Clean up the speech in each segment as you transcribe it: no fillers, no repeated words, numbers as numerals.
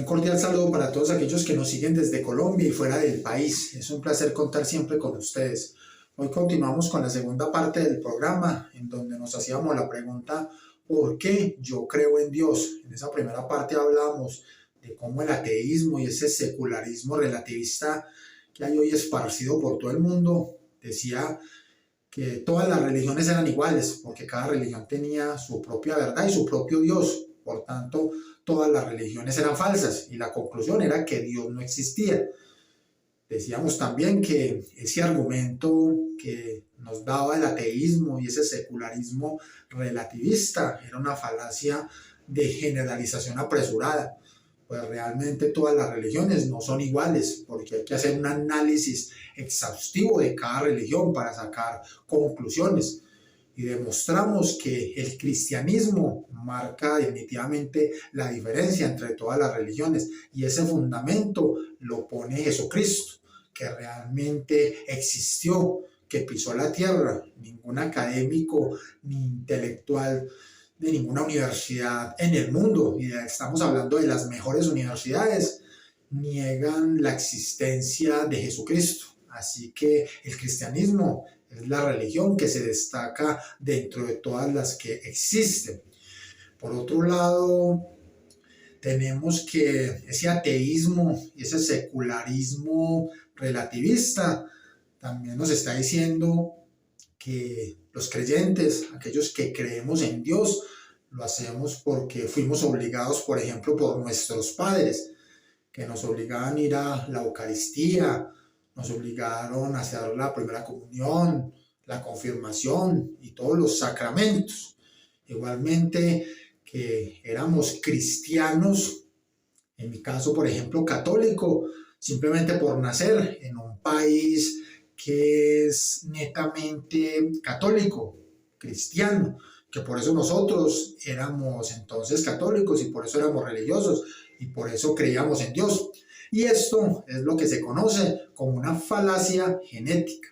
Un cordial saludo para todos aquellos que nos siguen desde Colombia y fuera del país. Es un placer contar siempre con ustedes. Hoy continuamos con la segunda parte del programa, en donde nos hacíamos la pregunta ¿por qué yo creo en Dios? En esa primera parte hablamos de cómo el ateísmo y ese secularismo relativista que hay hoy esparcido por todo el mundo decía que todas las religiones eran iguales, porque cada religión tenía su propia verdad y su propio Dios. Por tanto, todas las religiones eran falsas y la conclusión era que Dios no existía. Decíamos también que ese argumento que nos daba el ateísmo y ese secularismo relativista era una falacia de generalización apresurada. Pues realmente todas las religiones no son iguales, porque hay que hacer un análisis exhaustivo de cada religión para sacar conclusiones. Y demostramos que el cristianismo marca definitivamente la diferencia entre todas las religiones, y ese fundamento lo pone Jesucristo, que realmente existió, que pisó la tierra. Ningún académico ni intelectual de ninguna universidad en el mundo, y estamos hablando de las mejores universidades, niegan la existencia de Jesucristo. Así que el cristianismo es la religión que se destaca dentro de todas las que existen. Por otro lado, tenemos que ese ateísmo y ese secularismo relativista también nos está diciendo que los creyentes, aquellos que creemos en Dios, lo hacemos porque fuimos obligados, por ejemplo, por nuestros padres, que nos obligaban a ir a la Eucaristía, nos obligaron a hacer la primera comunión, la confirmación y todos los sacramentos. Igualmente que éramos cristianos, en mi caso, por ejemplo, católico, simplemente por nacer en un país que es netamente católico, cristiano, que por eso nosotros éramos entonces católicos y por eso éramos religiosos y por eso creíamos en Dios. Y esto es lo que se conoce como una falacia genética.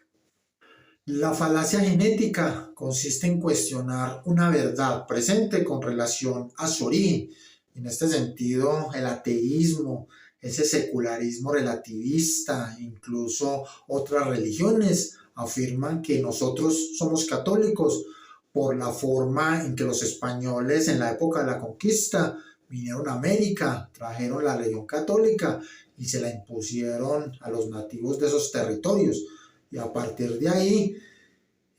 La falacia genética consiste en cuestionar una verdad presente con relación a su origen. En este sentido, el ateísmo, ese secularismo relativista, incluso otras religiones afirman que nosotros somos católicos por la forma en que los españoles en la época de la conquista vinieron a América, trajeron la religión católica y se la impusieron a los nativos de esos territorios. Y a partir de ahí,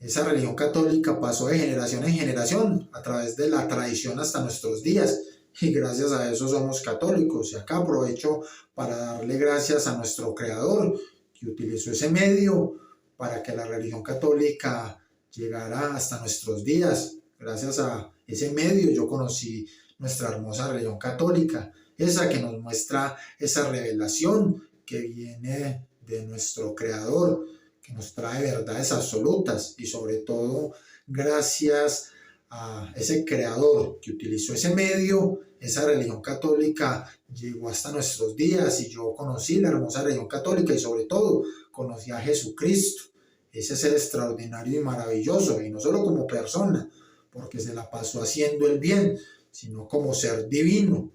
esa religión católica pasó de generación en generación a través de la tradición hasta nuestros días. Y gracias a eso somos católicos. Y acá aprovecho para darle gracias a nuestro Creador, que utilizó ese medio para que la religión católica llegara hasta nuestros días. Gracias a ese medio yo conocí nuestra hermosa religión católica, esa que nos muestra esa revelación que viene de nuestro Creador, que nos trae verdades absolutas, y sobre todo gracias a ese Creador que utilizó ese medio, esa religión católica llegó hasta nuestros días y yo conocí la hermosa religión católica y sobre todo conocí a Jesucristo, ese ser extraordinario y maravilloso, y no solo como persona, porque se la pasó haciendo el bien, sino como ser divino,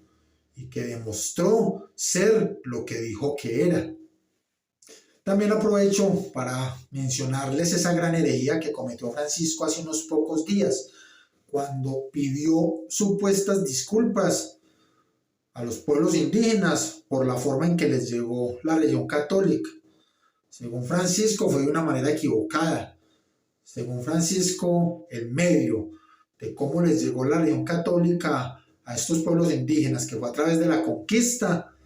y que demostró ser lo que dijo que era. También aprovecho para mencionarles esa gran herejía que cometió Francisco hace unos pocos días, cuando pidió supuestas disculpas a los pueblos indígenas por la forma en que les llegó la religión católica. Según Francisco, fue de una manera equivocada. Según Francisco, el medio de cómo les llegó la religión católica a estos pueblos indígenas, que fue a través de la conquista,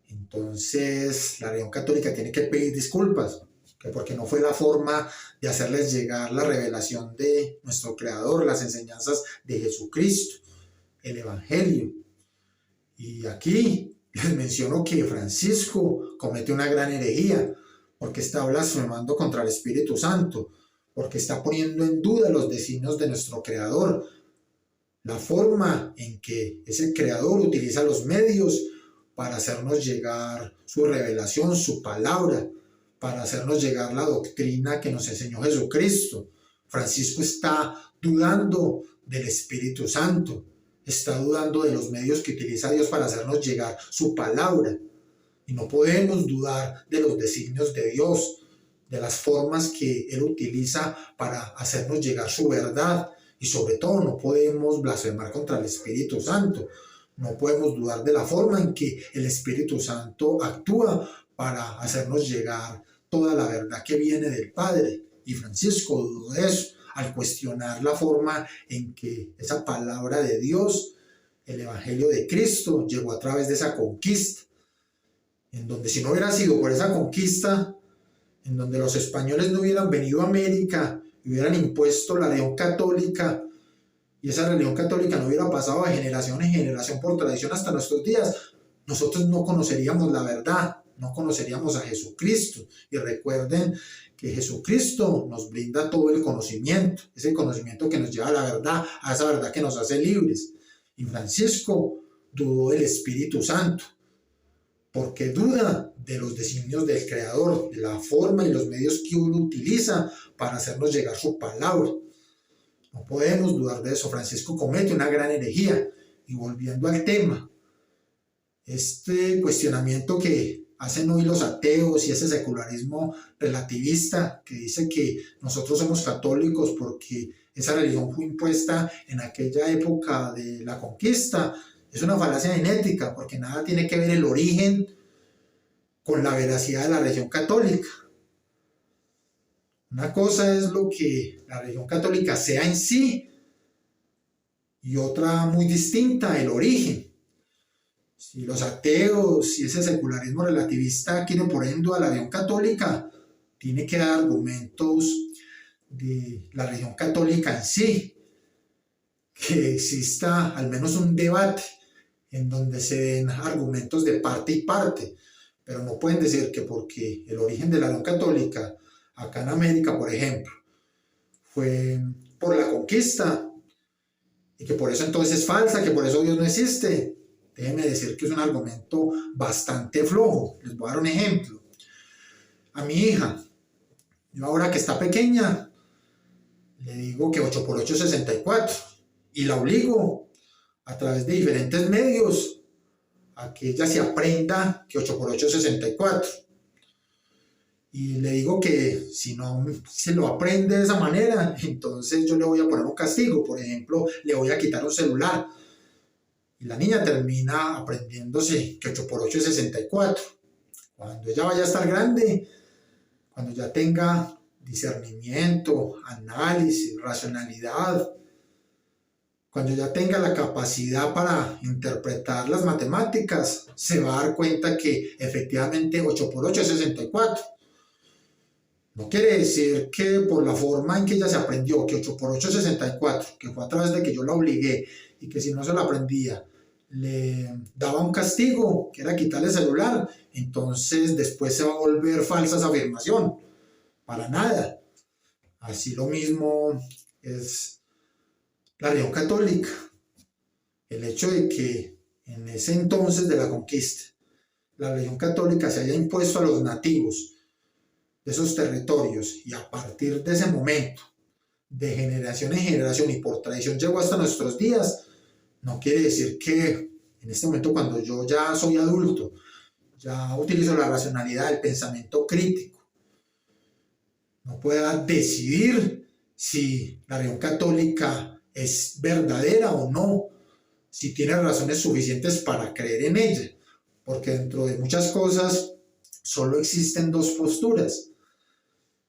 entonces la religión católica tiene que pedir disculpas, que porque no fue la forma de hacerles llegar la revelación de nuestro Creador, las enseñanzas de Jesucristo, el Evangelio. Y aquí les menciono que Francisco comete una gran herejía, porque está blasfemando contra el Espíritu Santo, porque está poniendo en duda los designios de nuestro Creador, la forma en que ese Creador utiliza los medios para hacernos llegar su revelación, su palabra, para hacernos llegar la doctrina que nos enseñó Jesucristo. Francisco está dudando del Espíritu Santo, está dudando de los medios que utiliza Dios para hacernos llegar su palabra. Y no podemos dudar de los designios de Dios, de las formas que Él utiliza para hacernos llegar su verdad. Y sobre todo no podemos blasfemar contra el Espíritu Santo. No podemos dudar de la forma en que el Espíritu Santo actúa para hacernos llegar toda la verdad que viene del Padre. Y Francisco dudó de eso al cuestionar la forma en que esa palabra de Dios, el Evangelio de Cristo, llegó a través de esa conquista. En donde si no hubiera sido por esa conquista, en donde los españoles no hubieran venido a América y hubieran impuesto la religión católica, y esa religión católica no hubiera pasado de generación en generación por tradición hasta nuestros días, nosotros no conoceríamos la verdad, no conoceríamos a Jesucristo. Y recuerden que Jesucristo nos brinda todo el conocimiento, ese conocimiento que nos lleva a la verdad, a esa verdad que nos hace libres. Y Francisco dudó del Espíritu Santo, porque duda de los designios del Creador, de la forma y los medios que uno utiliza para hacernos llegar su palabra. No podemos dudar de eso. Francisco comete una gran herejía. Y volviendo al tema, este cuestionamiento que hacen hoy los ateos y ese secularismo relativista que dice que nosotros somos católicos porque esa religión fue impuesta en aquella época de la conquista, es una falacia genética, porque nada tiene que ver el origen con la veracidad de la religión católica. Una cosa es lo que la religión católica sea en sí, y otra muy distinta, el origen. Si los ateos y ese secularismo relativista quieren por ende a la religión católica, tiene que dar argumentos de la religión católica en sí, que exista al menos un debate en donde se den argumentos de parte y parte, pero no pueden decir que porque el origen de la religión católica acá en América, por ejemplo, fue por la conquista y que por eso entonces es falsa, que por eso Dios no existe. Déjenme decir que es un argumento bastante flojo. Les voy a dar un ejemplo. A mi hija, yo ahora que está pequeña, le digo que 8 por 8 es 64 y la obligo a través de diferentes medios a que ella se aprenda que 8 por 8 es 64. Y le digo que si no se lo aprende de esa manera, entonces yo le voy a poner un castigo. Por ejemplo, le voy a quitar un celular. Y la niña termina aprendiéndose que 8 por 8 es 64. Cuando ella vaya a estar grande, cuando ya tenga discernimiento, análisis, racionalidad, cuando ya tenga la capacidad para interpretar las matemáticas, se va a dar cuenta que efectivamente 8 por 8 es 64. No quiere decir que por la forma en que ella se aprendió que 8 por 8 es 64, que fue a través de que yo la obligué y que si no se la aprendía le daba un castigo, que era quitarle el celular, entonces después se va a volver falsa esa afirmación. Para nada. Así lo mismo es la religión católica. El hecho de que en ese entonces de la conquista la religión católica se haya impuesto a los nativos de esos territorios y a partir de ese momento, de generación en generación y por tradición llegó hasta nuestros días, no quiere decir que en este momento, cuando yo ya soy adulto, ya utilizo la racionalidad, el pensamiento crítico, no pueda decidir si la religión católica es verdadera o no, si tiene razones suficientes para creer en ella, porque dentro de muchas cosas solo existen dos posturas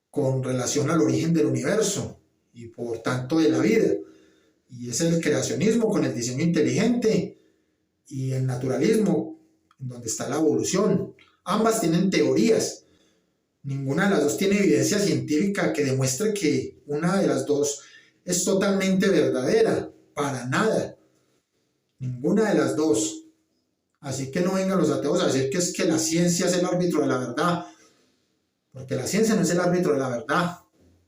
con relación al origen del universo y por tanto de la vida, y es el creacionismo con el diseño inteligente y el naturalismo, en donde está la evolución. Ambas tienen teorías, ninguna de las dos tiene evidencia científica que demuestre que una de las dos es totalmente verdadera, para nada, ninguna de las dos. Así que no vengan los ateos a decir que es que la ciencia es el árbitro de la verdad, porque la ciencia no es el árbitro de la verdad.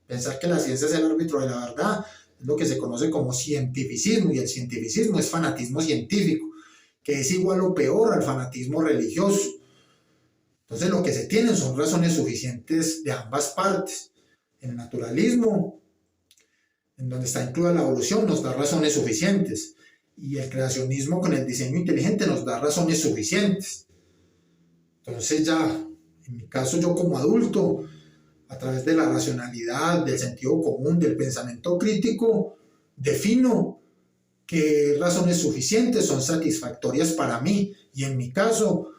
Pensar que la ciencia es el árbitro de la verdad es lo que se conoce como cientificismo, y el cientificismo es fanatismo científico, que es igual o peor al fanatismo religioso. Entonces lo que se tienen son razones suficientes de ambas partes. El naturalismo, en donde está incluida la evolución, nos da razones suficientes. y el creacionismo con el diseño inteligente nos da razones suficientes. Entonces ya, en mi caso yo como adulto, a través de la racionalidad, del sentido común, del pensamiento crítico, defino qué razones suficientes son satisfactorias para mí y en mi caso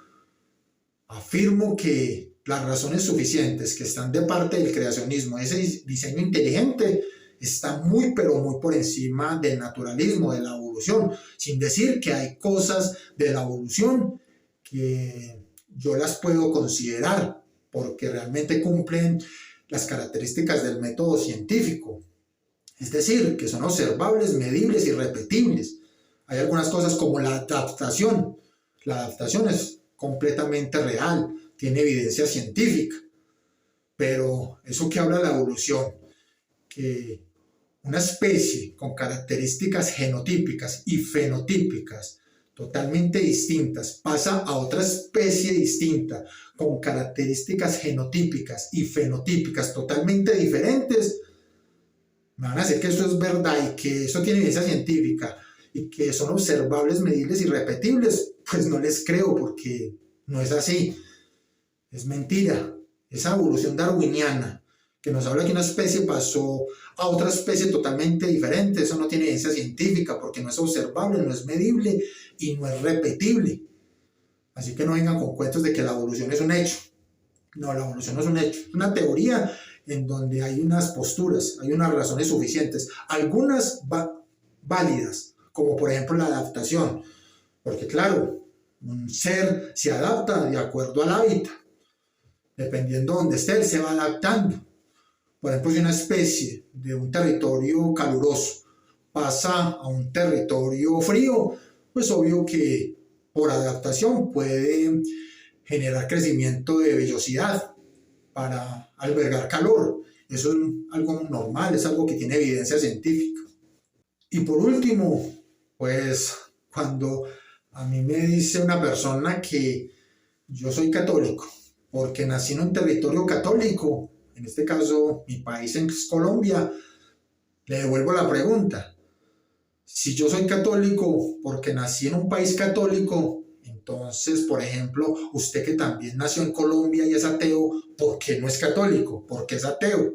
afirmo que las razones suficientes que están de parte del creacionismo, ese diseño inteligente, está muy pero muy por encima del naturalismo, de la evolución, sin decir que hay cosas de la evolución que yo las puedo considerar porque realmente cumplen las características del método científico. Es decir, que son observables, medibles y repetibles. Hay algunas cosas como la adaptación. La adaptación es completamente real, tiene evidencia científica. Pero eso que habla la evolución, que una especie con características genotípicas y fenotípicas totalmente distintas pasa a otra especie distinta con características genotípicas y fenotípicas totalmente diferentes, me van a decir que eso es verdad y que eso tiene evidencia científica y que son observables, medibles y repetibles, pues no les creo porque no es así. Es mentira. Esa evolución darwiniana que nos habla que una especie pasó a otra especie totalmente diferente, eso no tiene evidencia científica porque no es observable, no es medible y no es repetible. Así que no vengan con cuentos de que la evolución es un hecho. No, la evolución no es un hecho, es una teoría en donde hay unas posturas, hay unas razones suficientes, algunas válidas, como por ejemplo la adaptación, porque claro, un ser se adapta de acuerdo al hábitat, dependiendo de donde esté, él se va adaptando. Por ejemplo, si una especie de un territorio caluroso pasa a un territorio frío, pues obvio que por adaptación puede generar crecimiento de vellosidad para albergar calor. Eso es algo normal, es algo que tiene evidencia científica. Y por último, pues cuando a mí me dice una persona que yo soy católico, porque nací en un territorio católico, en este caso mi país es Colombia, le devuelvo la pregunta. Si yo soy católico porque nací en un país católico, entonces, por ejemplo, usted que también nació en Colombia y es ateo, ¿por qué no es católico? ¿Por qué es ateo?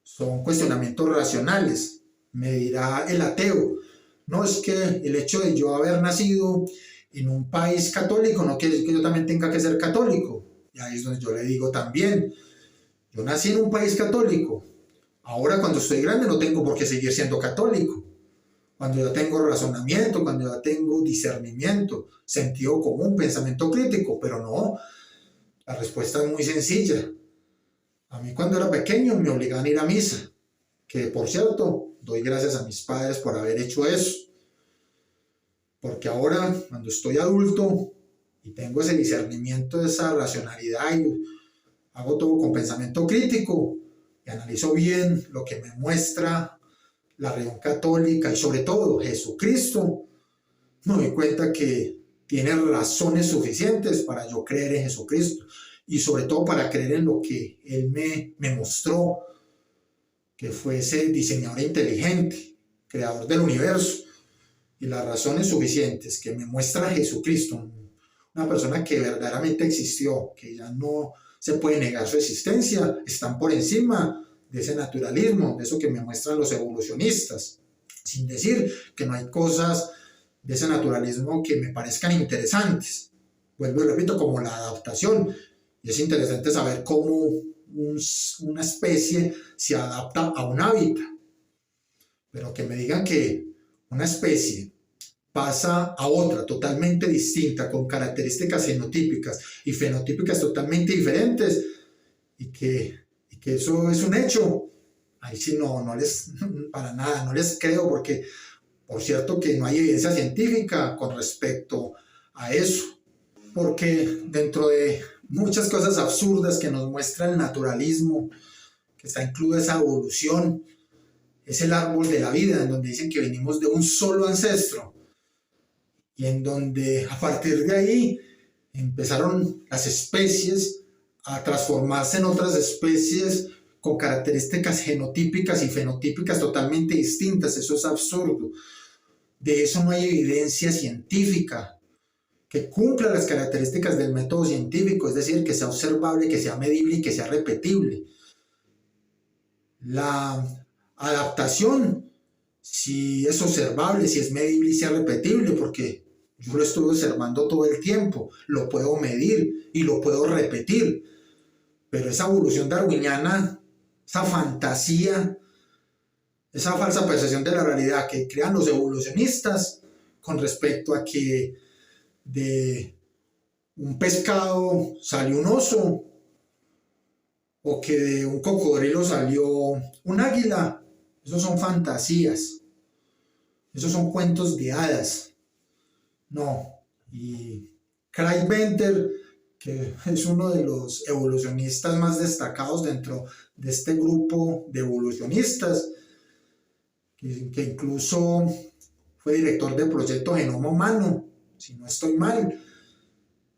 Son cuestionamientos racionales. Me dirá el ateo. No, es que el hecho de yo haber nacido en un país católico no quiere decir que yo también tenga que ser católico. Y ahí es donde yo le digo también, yo nací en un país católico. Ahora cuando estoy grande no tengo por qué seguir siendo católico. Cuando ya tengo razonamiento, cuando ya tengo discernimiento, sentido común, pensamiento crítico, pero no, la respuesta es muy sencilla. A mí cuando era pequeño me obligaban a ir a misa, que por cierto, doy gracias a mis padres por haber hecho eso, porque ahora cuando estoy adulto y tengo ese discernimiento, esa racionalidad y hago todo con pensamiento crítico y analizo bien lo que me muestra la religión católica y sobre todo Jesucristo, me doy cuenta que tiene razones suficientes para yo creer en Jesucristo y sobre todo para creer en lo que Él me mostró, que fue ese diseñador inteligente, creador del universo, y las razones suficientes que me muestra Jesucristo, una persona que verdaderamente existió, que ya no se puede negar su existencia, están por encima de ese naturalismo, de eso que me muestran los evolucionistas, sin decir que no hay cosas de ese naturalismo que me parezcan interesantes. Vuelvo y repito, como la adaptación, y es interesante saber cómo una especie se adapta a un hábitat, pero que me digan que una especie pasa a otra totalmente distinta, con características genotípicas y fenotípicas totalmente diferentes, y que eso es un hecho, ahí sí no les, para nada, no les creo, porque por cierto que no hay evidencia científica con respecto a eso, porque dentro de muchas cosas absurdas que nos muestra el naturalismo, que está incluida esa evolución, es el árbol de la vida, en donde dicen que venimos de un solo ancestro, y en donde a partir de ahí empezaron las especies a transformarse en otras especies con características genotípicas y fenotípicas totalmente distintas. Eso es absurdo. de eso no hay evidencia científica que cumpla las características del método científico, es decir, que sea observable, que sea medible y que sea repetible. La adaptación, si es observable, si es medible y si es repetible, porque yo lo estoy observando todo el tiempo, lo puedo medir y lo puedo repetir. Pero esa evolución darwiniana, esa fantasía, esa falsa percepción de la realidad que crean los evolucionistas con respecto a que de un pescado salió un oso o que de un cocodrilo salió un águila, esos son fantasías, esos son cuentos de hadas. No, y Craig Venter, que es uno de los evolucionistas más destacados dentro de este grupo de evolucionistas, que incluso fue director del proyecto Genoma Humano, si no estoy mal,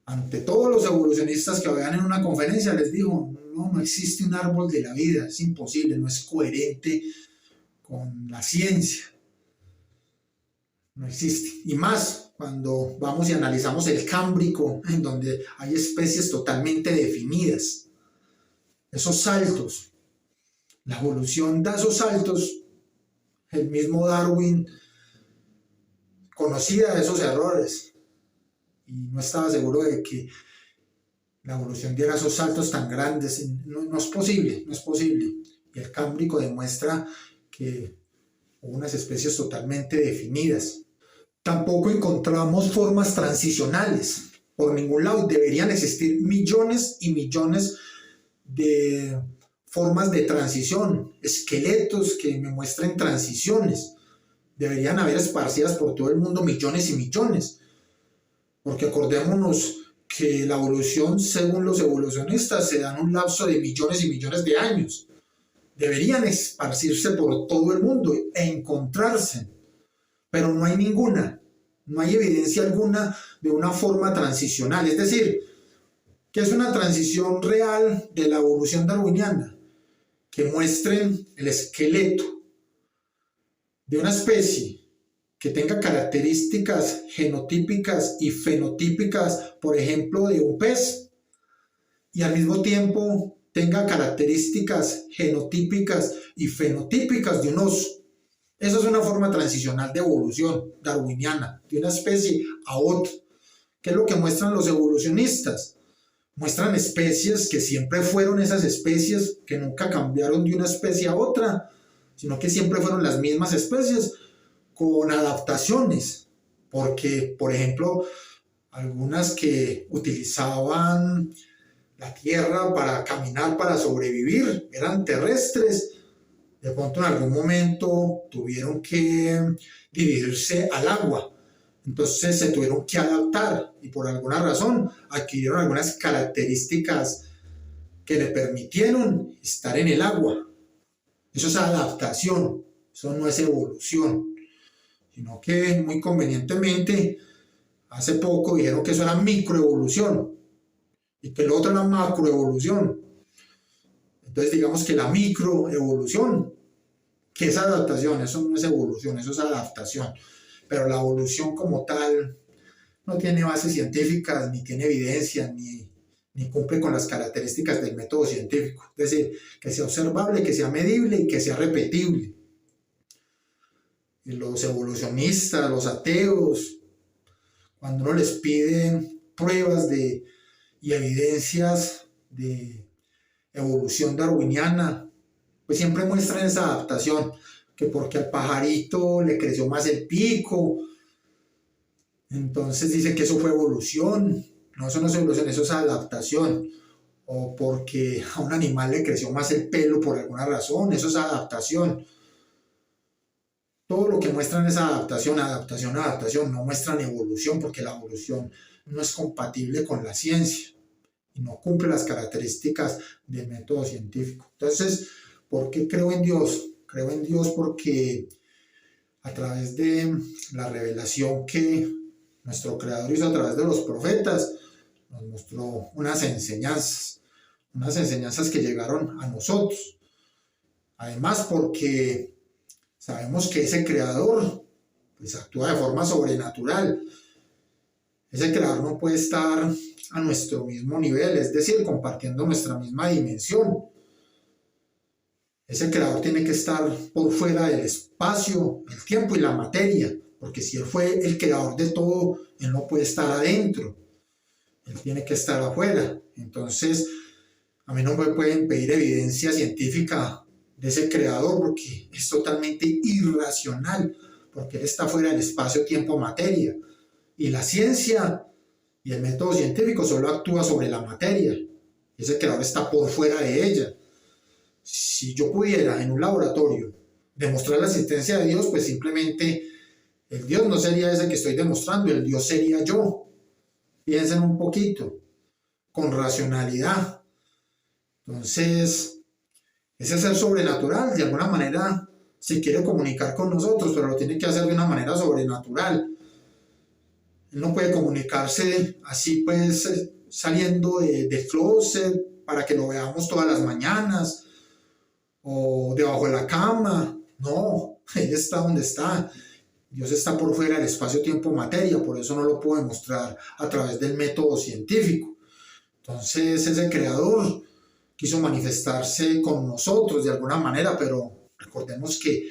ante todos los evolucionistas que habían en una conferencia les dijo, no existe un árbol de la vida, es imposible, no es coherente con la ciencia, no existe. Y más cuando vamos y analizamos el Cámbrico, en donde hay especies totalmente definidas, esos saltos, la evolución da esos saltos, el mismo Darwin conocía esos errores y no estaba seguro de que la evolución diera esos saltos tan grandes. No es posible, no es posible. Y el Cámbrico demuestra que hubo unas especies totalmente definidas. Tampoco encontramos formas transicionales por ningún lado. Deberían existir millones y millones de formas de transición, esqueletos que me muestren transiciones. Deberían haber esparcidas por todo el mundo millones y millones. Porque acordémonos que la evolución, según los evolucionistas, se da en un lapso de millones y millones de años. Deberían esparcirse por todo el mundo e encontrarse, pero no hay ninguna, no hay evidencia alguna de una forma transicional. Es decir, que es una transición real de la evolución darwiniana, que muestren el esqueleto de una especie que tenga características genotípicas y fenotípicas, por ejemplo, de un pez, y al mismo tiempo tenga características genotípicas y fenotípicas de un oso. Esa es una forma transicional de evolución darwiniana, de una especie a otra. ¿Qué es lo que muestran los evolucionistas? Muestran especies que siempre fueron esas especies, que nunca cambiaron de una especie a otra, sino que siempre fueron las mismas especies, con adaptaciones, porque, por ejemplo, algunas que utilizaban la tierra para caminar, para sobrevivir, eran terrestres, de pronto en algún momento tuvieron que dirigirse al agua, entonces se tuvieron que adaptar y por alguna razón adquirieron algunas características que le permitieron estar en el agua. Eso es adaptación, eso no es evolución, sino que muy convenientemente hace poco dijeron que eso era microevolución y que lo otro era macroevolución. Entonces digamos que la microevolución, que es adaptación, eso no es evolución, eso es adaptación, pero la evolución como tal no tiene bases científicas, ni tiene evidencia, ni cumple con las características del método científico, es decir, que sea observable, que sea medible y que sea repetible. Y los evolucionistas, los ateos, cuando uno les pide pruebas y evidencias de evolución darwiniana, pues siempre muestran esa adaptación, que porque al pajarito le creció más el pico, entonces dicen que eso fue evolución. No, eso no es evolución, eso es adaptación. O porque a un animal le creció más el pelo por alguna razón, eso es adaptación. Todo lo que muestran es adaptación, adaptación, adaptación, no muestran evolución, porque la evolución no es compatible con la ciencia y no cumple las características del método científico. Entonces, ¿por qué creo en Dios? Creo en Dios porque a través de la revelación que nuestro Creador hizo a través de los profetas, nos mostró unas enseñanzas que llegaron a nosotros. Además, porque sabemos que ese Creador pues actúa de forma sobrenatural. Ese creador no puede estar a nuestro mismo nivel, es decir, compartiendo nuestra misma dimensión. Ese creador tiene que estar por fuera del espacio, el tiempo y la materia, porque si Él fue el creador de todo, Él no puede estar adentro, Él tiene que estar afuera. Entonces, a mí no me pueden pedir evidencia científica de ese creador porque es totalmente irracional, porque Él está fuera del espacio, tiempo, materia. Y la ciencia y el método científico solo actúa sobre la materia, y ese creador está por fuera de ella. Si yo pudiera en un laboratorio demostrar la existencia de Dios, pues simplemente el Dios no sería ese que estoy demostrando, el Dios sería yo. Piensen un poquito, con racionalidad. Entonces, ese ser sobrenatural de alguna manera se quiere comunicar con nosotros, pero lo tiene que hacer de una manera sobrenatural. Él no puede comunicarse así pues saliendo del closet para que lo veamos todas las mañanas o debajo de la cama. No, Él está donde está. Dios está por fuera del espacio, tiempo, materia, por eso no lo puedo demostrar a través del método científico. Entonces ese creador quiso manifestarse con nosotros de alguna manera, pero recordemos que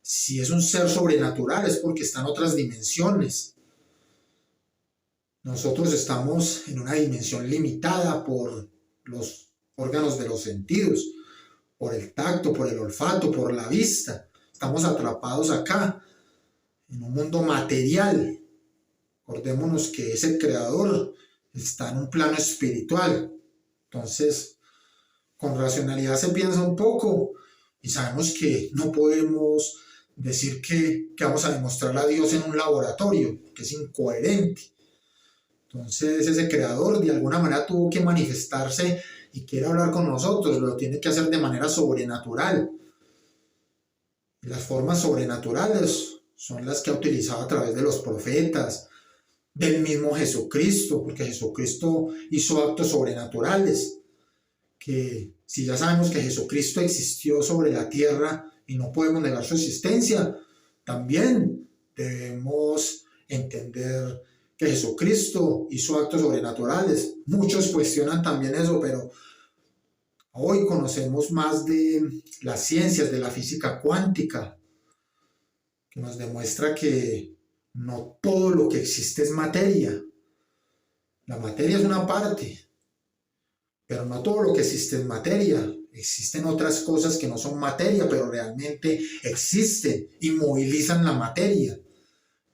si es un ser sobrenatural es porque está en otras dimensiones. Nosotros estamos en una dimensión limitada por los órganos de los sentidos, por el tacto, por el olfato, por la vista. Estamos atrapados acá, en un mundo material. Acordémonos que ese creador está en un plano espiritual. Entonces, con racionalidad se piensa un poco y sabemos que no podemos decir que vamos a demostrar a Dios en un laboratorio, que es incoherente. Entonces ese creador de alguna manera tuvo que manifestarse y quiere hablar con nosotros, lo tiene que hacer de manera sobrenatural. Y las formas sobrenaturales son las que ha utilizado a través de los profetas, del mismo Jesucristo, porque Jesucristo hizo actos sobrenaturales, que si ya sabemos que Jesucristo existió sobre la tierra y no podemos negar su existencia, también debemos entender que Jesucristo hizo actos sobrenaturales. Muchos cuestionan también eso, pero hoy conocemos más de las ciencias, de la física cuántica, que nos demuestra que no todo lo que existe es materia. La materia es una parte, pero no todo lo que existe es materia. Existen otras cosas que no son materia, pero realmente existen y movilizan la materia.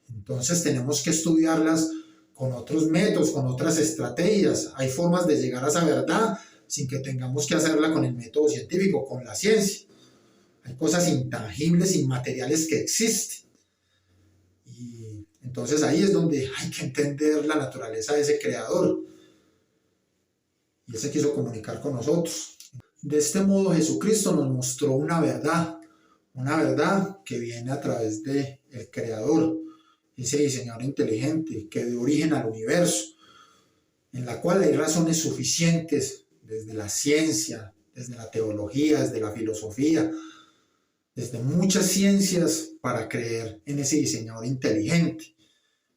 Entonces tenemos que estudiarlas con otros métodos, con otras estrategias. Hay formas de llegar a esa verdad sin que tengamos que hacerla con el método científico, con la ciencia. Hay cosas intangibles, inmateriales que existen. Y entonces ahí es donde hay que entender la naturaleza de ese creador. Y Él se quiso comunicar con nosotros. De este modo Jesucristo nos mostró una verdad que viene a través del creador, ese diseñador inteligente que dio origen al universo, en la cual hay razones suficientes desde la ciencia, desde la teología, desde la filosofía, desde muchas ciencias para creer en ese diseñador inteligente.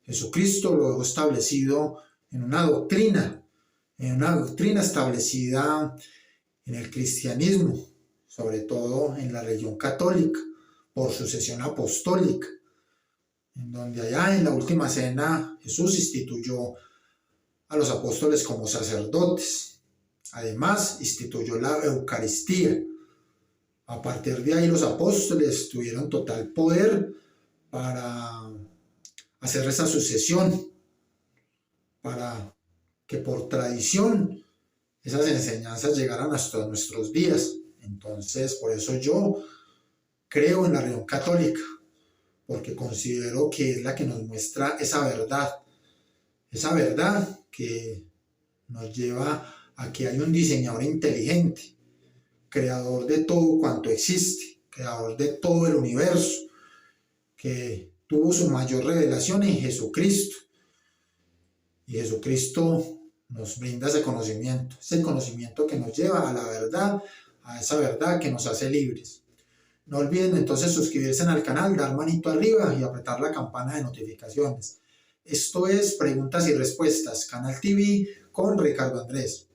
Jesucristo lo dejó establecido en una doctrina establecida en el cristianismo, sobre todo en la religión católica, por sucesión apostólica, en donde allá en la última cena Jesús instituyó a los apóstoles como sacerdotes. Además, instituyó la Eucaristía. A partir de ahí los apóstoles tuvieron total poder para hacer esa sucesión, para que por tradición esas enseñanzas llegaran hasta nuestros días. Entonces, por eso yo creo en la religión católica, porque considero que es la que nos muestra esa verdad que nos lleva a que hay un diseñador inteligente, creador de todo cuanto existe, creador de todo el universo, que tuvo su mayor revelación en Jesucristo. Y Jesucristo nos brinda ese conocimiento que nos lleva a la verdad, a esa verdad que nos hace libres. No olviden entonces suscribirse al canal, dar manito arriba y apretar la campana de notificaciones. Esto es Preguntas y Respuestas, Canal TV con Ricardo Andrés.